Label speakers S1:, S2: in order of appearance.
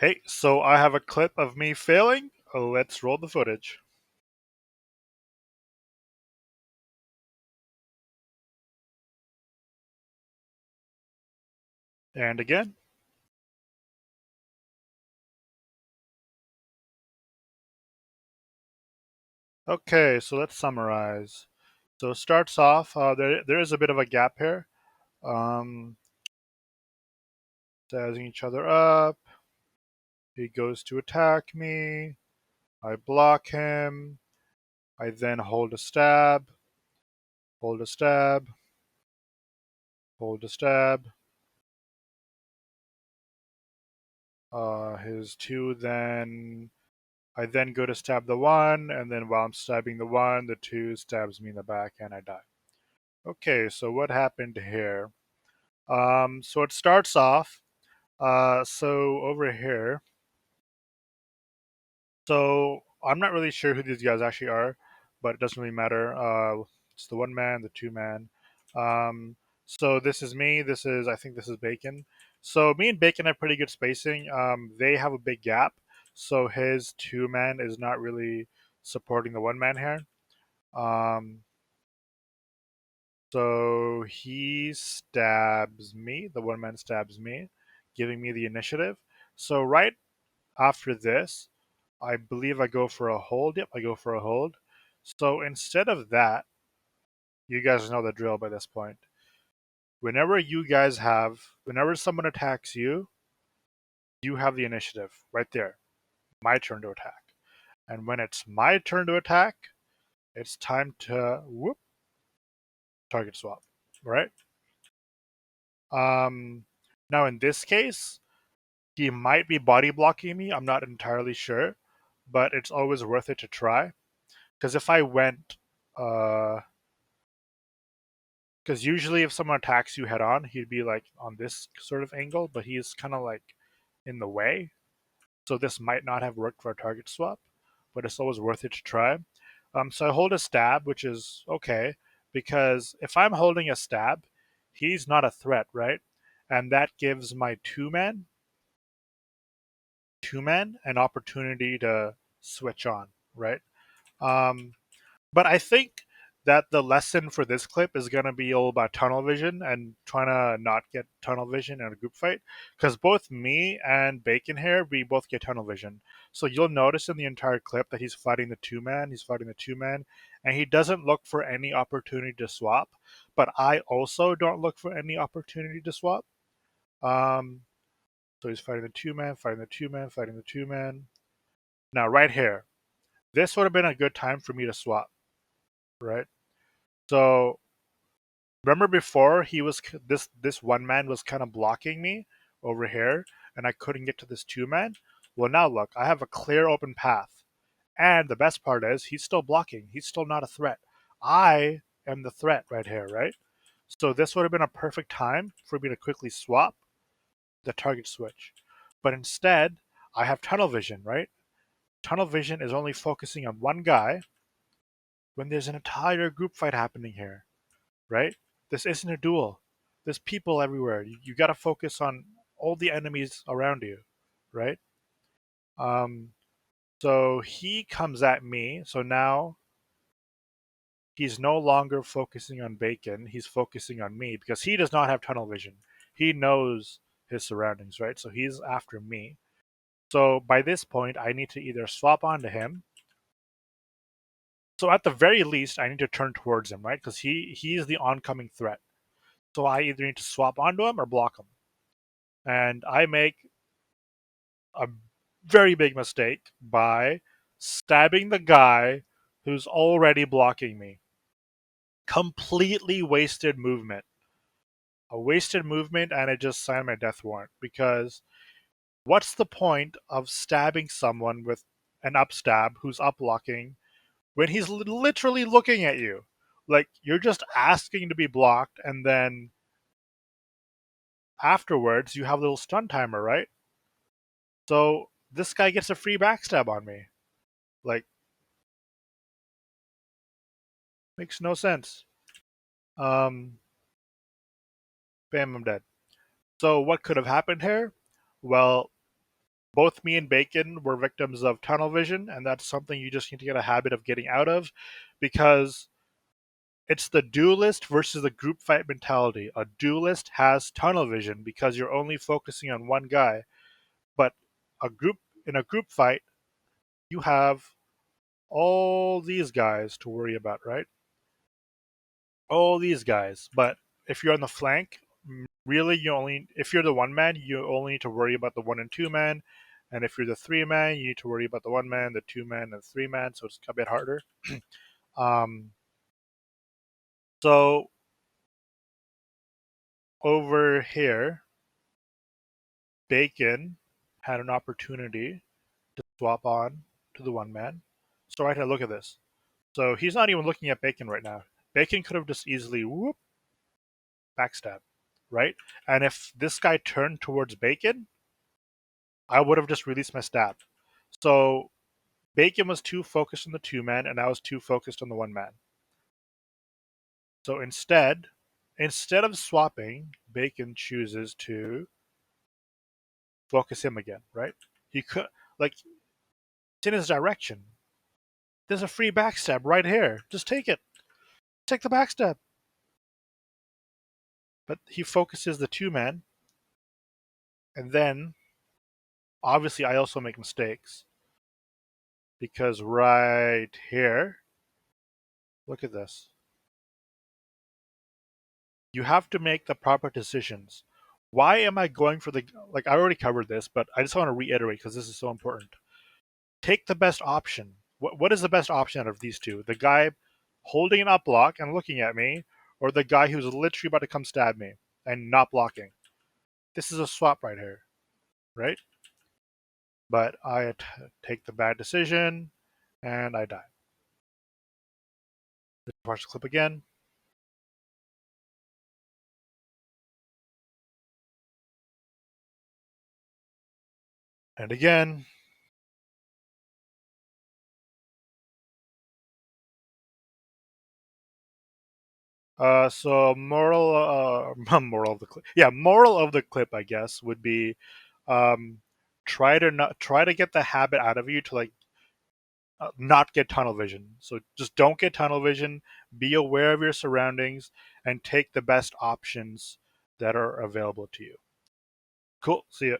S1: Hey, so I have a clip of me failing. Let's roll the footage. And again. Okay, so let's summarize. So it starts off, there is a bit of a gap here. Um, Sizing each other up. He goes to attack me. I block him. I then hold a stab, hold a stab, hold a stab. His two then I then go to stab the one, and then while I'm stabbing the one, the two stabs me in the back and I die. Okay, so what happened here? So it starts off. So over here. So I'm not really sure who these guys actually are, but it doesn't really matter. It's the one man, the two man. So this is me. I think this is Bacon. So me and Bacon have pretty good spacing. They have a big gap. So his two man is not really supporting the one man here. Um, So he stabs me, the one man stabs me, giving me the initiative. So right after this, I believe I go for a hold. Yep, I go for a hold. So instead of that, you guys know the drill by this point. Whenever someone attacks you, you have the initiative right there. My turn to attack. And when it's my turn to attack, it's time to target swap, right? Um, Now in this case, he might be body blocking me. I'm not entirely sure, but it's always worth it to try. Because if I went, because usually if someone attacks you head on, he'd be like on this sort of angle, but he's kind of like in the way. So this might not have worked for a target swap, but it's always worth it to try. So I hold a stab, which is okay, because if I'm holding a stab, he's not a threat, right? And that gives my two men an opportunity to switch on, right? Um, but I think that the lesson for this clip is going to be all about tunnel vision and trying to not get tunnel vision in a group fight. Because both me and Bacon here, we both get tunnel vision. So you'll notice in the entire clip that he's fighting the two man, and he doesn't look for any opportunity to swap. But I also don't look for any opportunity to swap. Um, so he's fighting the two man, fighting the two man, fighting the two man. Now, right here, this would have been a good time for me to swap, right? So remember before he was this one man was kind of blocking me over here, and I couldn't get to this two man. Well, now look, I have a clear open path, and the best part is he's still blocking. He's still not a threat. I am the threat right here, right? So this would have been a perfect time for me to quickly swap the target switch, but instead I have tunnel vision, right? Tunnel vision is only focusing on one guy when there's an entire group fight happening here, right? This isn't a duel. There's people everywhere. You got to focus on all the enemies around you, right? Um, so he comes at me. So now he's no longer focusing on Bacon. He's focusing on me because he does not have tunnel vision. He knows his surroundings, right? So he's after me. So by this point, I need to either swap onto him. So at the very least, I need to turn towards him, right? Because he's the oncoming threat. So I either need to swap onto him or block him. And I make a very big mistake by stabbing the guy who's already blocking me. Completely wasted movement. A wasted movement, and it just signed my death warrant because what's the point of stabbing someone with an upstab who's up blocking when he's literally looking at you? Like, you're just asking to be blocked, and then afterwards, you have a little stun timer, right? So this guy gets a free backstab on me. Like, makes no sense. Um, Bam, I'm dead. So what could have happened here? Well, Both me and Bacon were victims of tunnel vision, and that's something you just need to get a habit of getting out of, because it's the duelist versus the group fight mentality. A duelist has tunnel vision because you're only focusing on one guy, but a group in a group fight, you have all these guys to worry about, right? All these guys. But if you're on the flank, really you only if you're the one man, you only need to worry about the one and two man. And if you're the three man, you need to worry about the one man, the two man, and the three man. So it's a bit harder. um, so over here, Bacon had an opportunity to swap on to the one man. So right now, look at this. So he's not even looking at Bacon right now. Bacon could have just easily whoop backstab, right? And if this guy turned towards Bacon, I would have just released my stab. So Bacon was too focused on the two man, and I was too focused on the one man. So instead of swapping, Bacon chooses to focus him again, right? He could like it's in his direction. There's a free backstab right here. Just take it. Take the backstab. But he focuses the two man, and then obviously I also make mistakes because right here, look at this. You have to make the proper decisions. Why am I going for the like I already covered this, but I just want to reiterate because this is so important. Take the best option. What is the best option out of these two? The guy holding an up block and looking at me, or the guy who's literally about to come stab me and not blocking? This is a swap right here, right? But I take the bad decision and I die. Let's watch the clip again. And again. So moral of the clip. Yeah, moral of the clip, I guess, would be, um, try to get the habit out of you to like not get tunnel vision. So just don't get tunnel vision. Be aware of your surroundings and take the best options that are available to you. Cool. See ya.